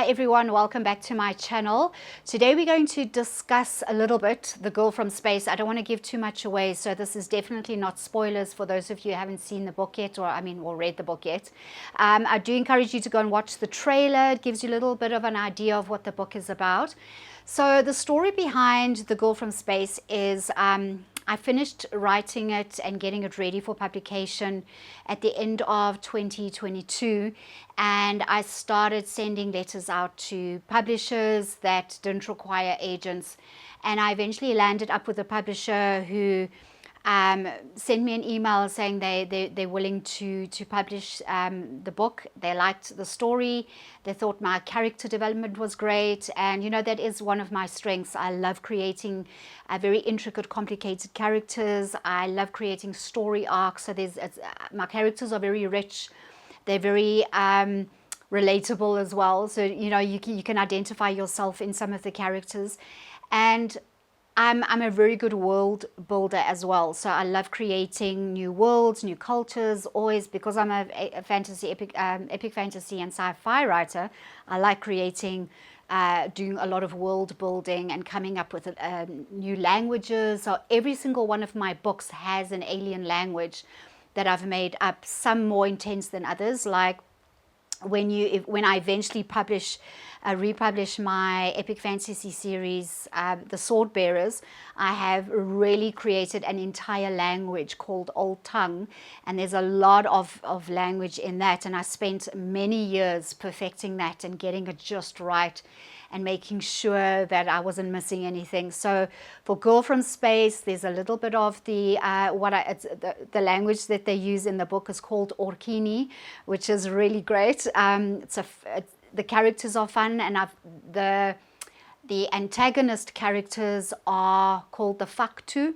Hi everyone, welcome back to my channel. Today we're going to discuss a little bit The Girl from Space. I don't want to give too much away, so this is definitely not spoilers for those of you who haven't seen the book yet, or read the book yet. I do encourage you to go and watch the trailer. It gives you a little bit of an idea of what the book is about. So the story behind The Girl from Space is I finished writing it and getting it ready for publication at the end of 2022, and I started sending letters out to publishers that didn't require agents, and I eventually landed up with a publisher who sent me an email saying they're willing to publish the book. They liked the story. They thought my character development was great. And, you know, that is one of my strengths. I love creating very intricate, complicated characters. I love creating story arcs. So my characters are very rich. They're very relatable as well. So, you know, you can identify yourself in some of the characters. And I'm a very good world builder as well. So I love creating new worlds, new cultures, always, because I'm a fantasy, epic fantasy and sci-fi writer. I like creating, doing a lot of world building and coming up with new languages. So every single one of my books has an alien language that I've made up, some more intense than others. Like when I eventually republish my epic fantasy series, The Sword Bearers, I have really created an entire language called Old Tongue, and there's a lot of language in that, and I spent many years perfecting that and getting it just right and making sure that I wasn't missing anything. So for Girl from Space, there's a little bit of the language that they use in the book is called Orkini, which is really great. The characters are fun, and the antagonist characters are called the Faktu,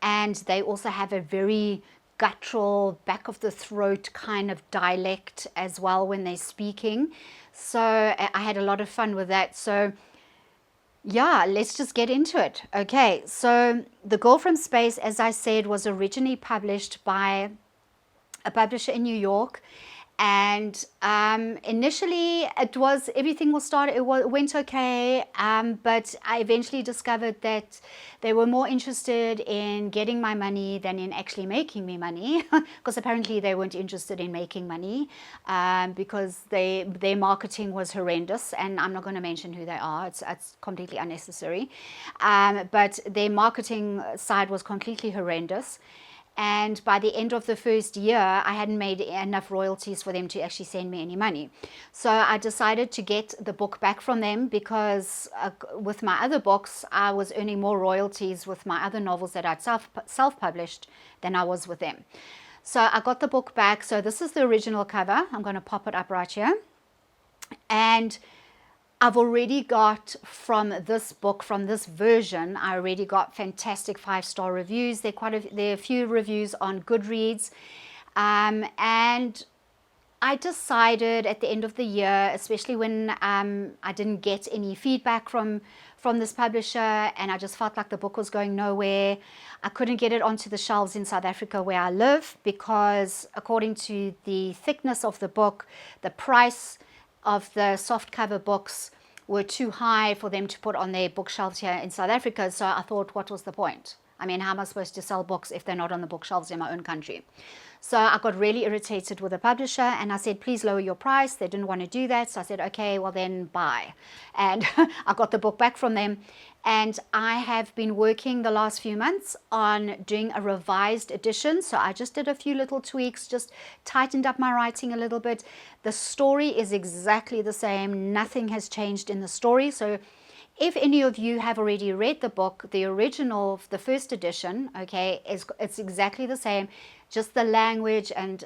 and they also have a very guttural, back of the throat kind of dialect as well when they're speaking. So I had a lot of fun with that. So yeah, let's just get into it. Okay, so The Girl from Space, as I said, was originally published by a publisher in New York. And initially it went okay, but I eventually discovered that they were more interested in getting my money than in actually making me money, because apparently they weren't interested in making money, because their marketing was horrendous, and I'm not going to mention who they are. It's completely unnecessary, but their marketing side was completely horrendous. And by the end of the first year, I hadn't made enough royalties for them to actually send me any money. So I decided to get the book back from them, because with my other books, I was earning more royalties with my other novels that I'd self-published than I was with them. So I got the book back. So this is the original cover. I'm going to pop it up right here. And I've already got from this book, from this version, I already got fantastic 5-star reviews. There are a few reviews on Goodreads. And I decided at the end of the year, especially when I didn't get any feedback from this publisher, and I just felt like the book was going nowhere. I couldn't get it onto the shelves in South Africa where I live, because according to the thickness of the book, the price of the softcover books were too high for them to put on their bookshelves here in South Africa. So I thought, what was the point? I mean, how am I supposed to sell books if they're not on the bookshelves in my own country? So I got really irritated with the publisher, and I said, please lower your price. They didn't want to do that. So I said, okay, well then bye. And I got the book back from them. And I have been working the last few months on doing a revised edition. So I just did a few little tweaks, just tightened up my writing a little bit. The story is exactly the same. Nothing has changed in the story. So if any of you have already read the book, the original, the first edition, okay, it's exactly the same. Just the language and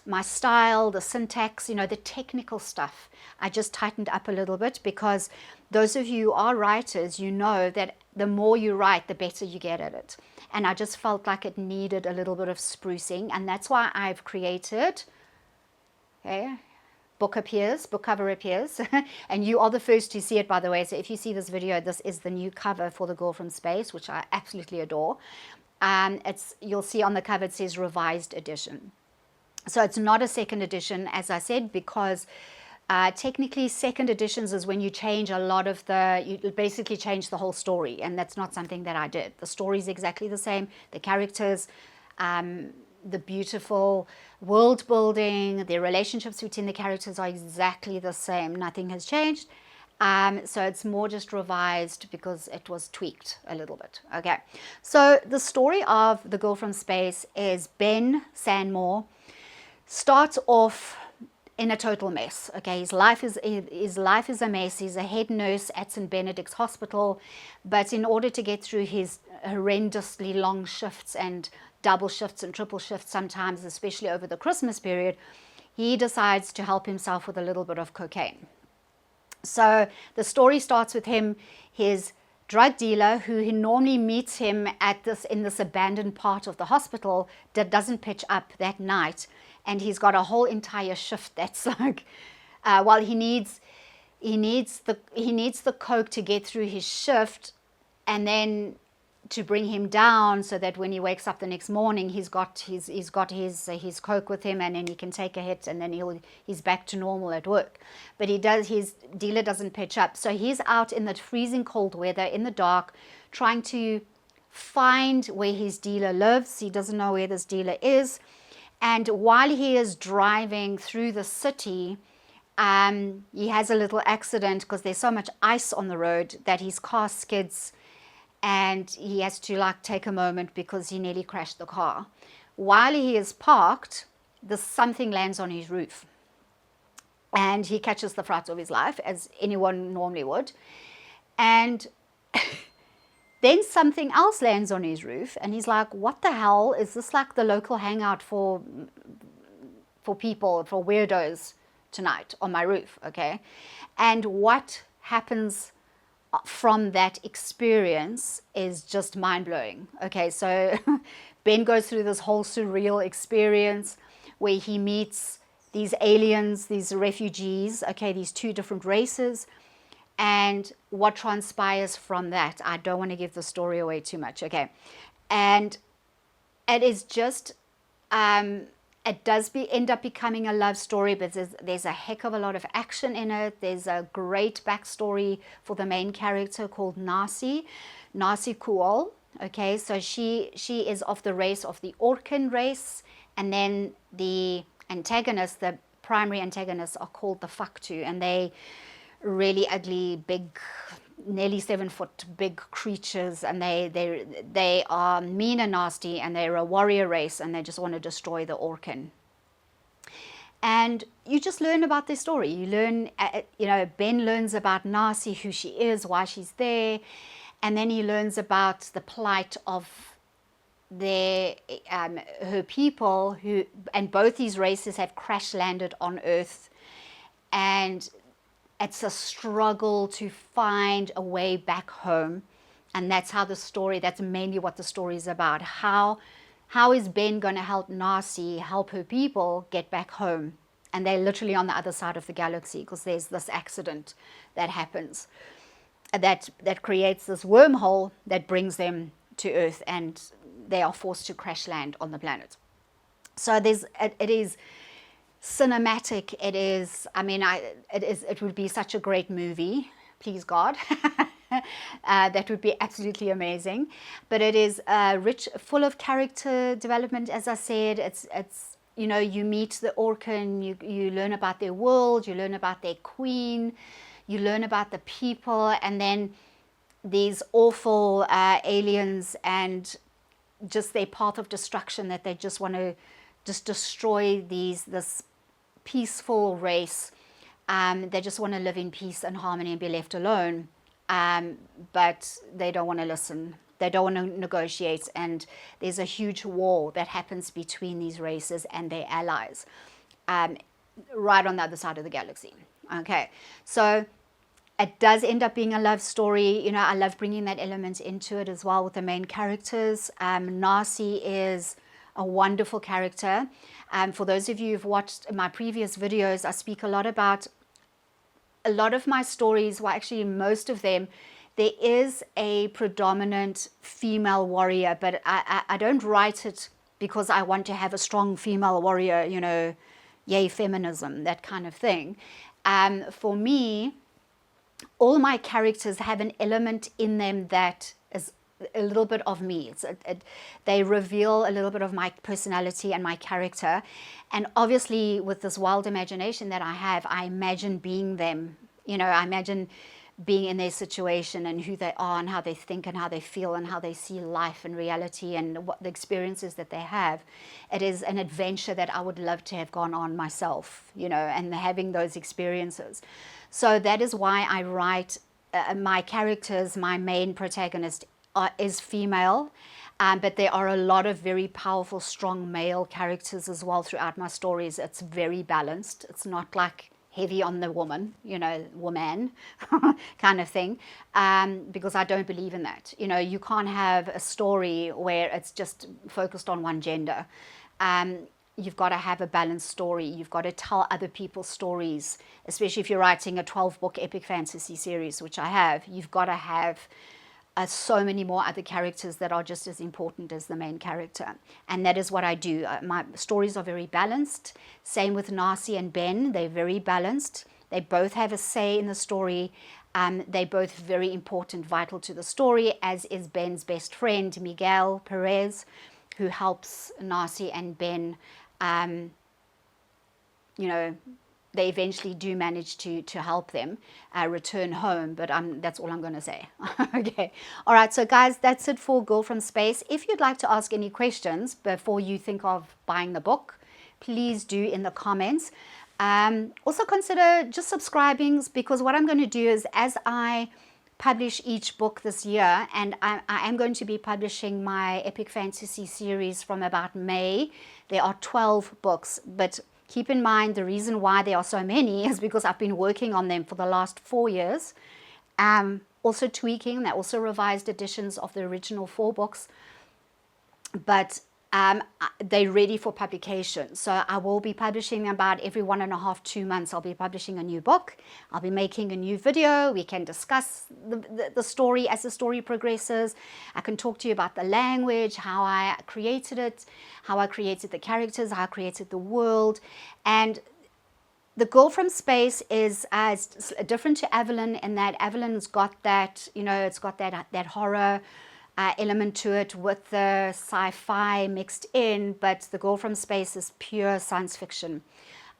my style, the syntax, you know, the technical stuff, I just tightened up a little bit, because those of you who are writers, you know that the more you write, the better you get at it. And I just felt like it needed a little bit of sprucing, and that's why I've created, okay, book cover appears, and you are the first to see it, by the way. So if you see this video, this is the new cover for The Girl from Space, which I absolutely adore. You'll see on the cover it says revised edition. So it's not a second edition, as I said, because Technically, second editions is when you change a lot of you basically change the whole story, and that's not something that I did. The story is exactly the same, the characters, the beautiful world building, the relationships between the characters are exactly the same. Nothing has changed. So it's more just revised because it was tweaked a little bit. Okay, so the story of The Girl from Space is Ben Sandmore starts off in a total mess. Okay, his life is a mess. He's a head nurse at St. Benedict's Hospital, but in order to get through his horrendously long shifts and double shifts and triple shifts sometimes, especially over the Christmas period, he decides to help himself with a little bit of cocaine. So the story starts with him, his drug dealer, who he normally meets him in this abandoned part of the hospital, that doesn't pitch up that night, and he's got a whole entire shift that's like, while he needs the coke to get through his shift, and then to bring him down so that when he wakes up the next morning, he's got his coke with him, and then he can take a hit, and then he's back to normal at work. But his dealer doesn't pitch up, so he's out in the freezing cold weather in the dark, trying to find where his dealer lives. He doesn't know where this dealer is, and while he is driving through the city, he has a little accident because there's so much ice on the road that his car skids, and he has to take a moment because he nearly crashed the car. While he is parked, something lands on his roof, and he catches the fright of his life, as anyone normally would. And then something else lands on his roof, and he's like, what the hell? Is this like the local hangout for people, for weirdos tonight on my roof? Okay. And what happens from that experience is just mind-blowing. Okay, so Ben goes through this whole surreal experience where he meets these aliens, these refugees, okay, these two different races, and what transpires from that. I don't want to give the story away too much, okay? And it is just, it does end up becoming a love story, but there's a heck of a lot of action in it. There's a great backstory for the main character called Nasi Kuol. Okay, so she is of the race of the Orcan race, and then the primary antagonists are called the Faktu, and they really ugly, big, nearly 7-foot big creatures, and they are mean and nasty, and they're a warrior race, and they just want to destroy the Orcan. And you just learn about their story. You learn, Ben learns about Nasi, who she is, why she's there, and then he learns about the plight of her people, and both these races have crash landed on Earth, and it's a struggle to find a way back home. And that's mainly what the story is about. How is Ben going to help Nasi help her people get back home? And they're literally on the other side of the galaxy, because there's this accident that happens that creates this wormhole that brings them to Earth, and they are forced to crash land on the planet. So it is cinematic. It would be such a great movie, please God. That would be absolutely amazing. But it is rich, full of character development. As I said, it's you meet the Orcan, you learn about their world, you learn about their queen, you learn about the people, and then these awful aliens, and just their path of destruction, that they just want to just destroy this peaceful race. They just want to live in peace and harmony and be left alone, but they don't want to listen. They don't want to negotiate, and there's a huge war that happens between these races and their allies, right on the other side of the galaxy. Okay, so it does end up being a love story. I love bringing that element into it as well with the main characters. Nasi is a wonderful character. For those of you who've watched my previous videos, I speak a lot about a lot of my stories, well, actually most of them, there is a predominant female warrior, but I don't write it because I want to have a strong female warrior, yay feminism, that kind of thing. For me, all my characters have an element in them that is a little bit of me. They reveal a little bit of my personality and my character. And obviously, with this wild imagination that I have, I imagine being them. You know, I imagine being in their situation and who they are and how they think and how they feel and how they see life and reality and what the experiences that they have. It is an adventure that I would love to have gone on myself, you know, and having those experiences. So that is why I write my characters. My main protagonist is female, but there are a lot of very powerful, strong male characters as well throughout my stories. It's very balanced. It's not like heavy on the woman, you know, woman kind of thing, because I don't believe in that. You know, you can't have a story where it's just focused on one gender. You've got to have a balanced story. You've got to tell other people's stories, especially if you're writing a 12-book epic fantasy series, which I have. You've got to have so many more other characters that are just as important as the main character. And that is what I do. My stories are very balanced. Same with Narcy and Ben. They're very balanced. They both have a say in the story. They're both very important, vital to the story, as is Ben's best friend, Miguel Perez, who helps Narcy and Ben. You know, they eventually do manage to help them return home, but that's all I'm going to say. Okay. All right. So guys, that's it for Girl from Space. If you'd like to ask any questions before you think of buying the book, please do in the comments. Also consider just subscribing, because what I'm going to do is, as I publish each book this year, and I am going to be publishing my epic fantasy series from about May. There are 12 books, but keep in mind, the reason why there are so many is because I've been working on them for the last 4 years. Also tweaking, they're also revised editions of the original 4 books. But they're ready for publication. So I will be publishing about every 1.5, 2 months. I'll be publishing a new book. I'll be making a new video. We can discuss the story as the story progresses. I can talk to you about the language, how I created it, how I created the characters, how I created the world. And the Girl from Space is different to Evelyn in that Evelyn's got that, you know, it's got that horror element to it with the sci-fi mixed in, but the Girl from Space is pure science fiction.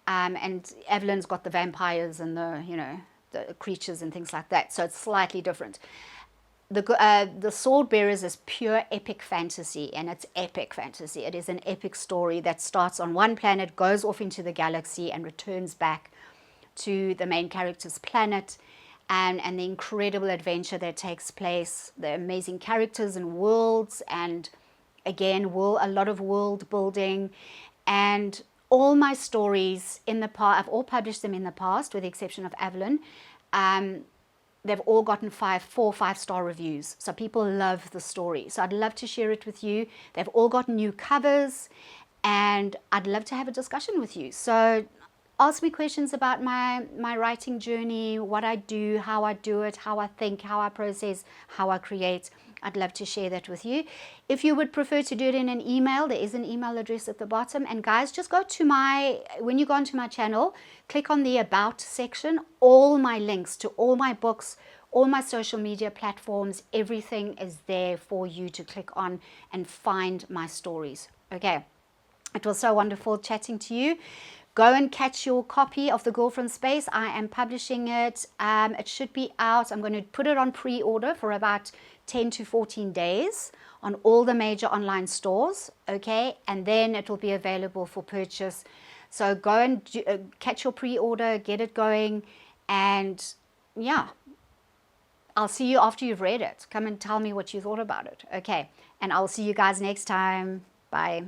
And Evelyn's got the vampires and the, you know, the creatures and things like that. So it's slightly different. The Sword Bearers is pure epic fantasy, and it's epic fantasy. It is an epic story that starts on one planet, goes off into the galaxy, and returns back to the main character's planet. And the incredible adventure that takes place, the amazing characters and worlds, and again, a lot of world building. And all my stories in the past, I've all published them in the past, with the exception of Evelyn. They've all gotten 4 5-star reviews. So people love the story. So I'd love to share it with you. They've all got new covers, and I'd love to have a discussion with you. So ask me questions about my writing journey, what I do, how I do it, how I think, how I process, how I create. I'd love to share that with you. If you would prefer to do it in an email, there is an email address at the bottom. And guys, just go to when you go onto my channel, click on the About section. All my links to all my books, all my social media platforms, everything is there for you to click on and find my stories. Okay, it was so wonderful chatting to you. Go and catch your copy of The Girl from Space. I am publishing it. It should be out. I'm going to put it on pre-order for about 10 to 14 days on all the major online stores, okay? And then it will be available for purchase. So go and catch your pre-order, get it going, and yeah, I'll see you after you've read it. Come and tell me what you thought about it, okay? And I'll see you guys next time. Bye.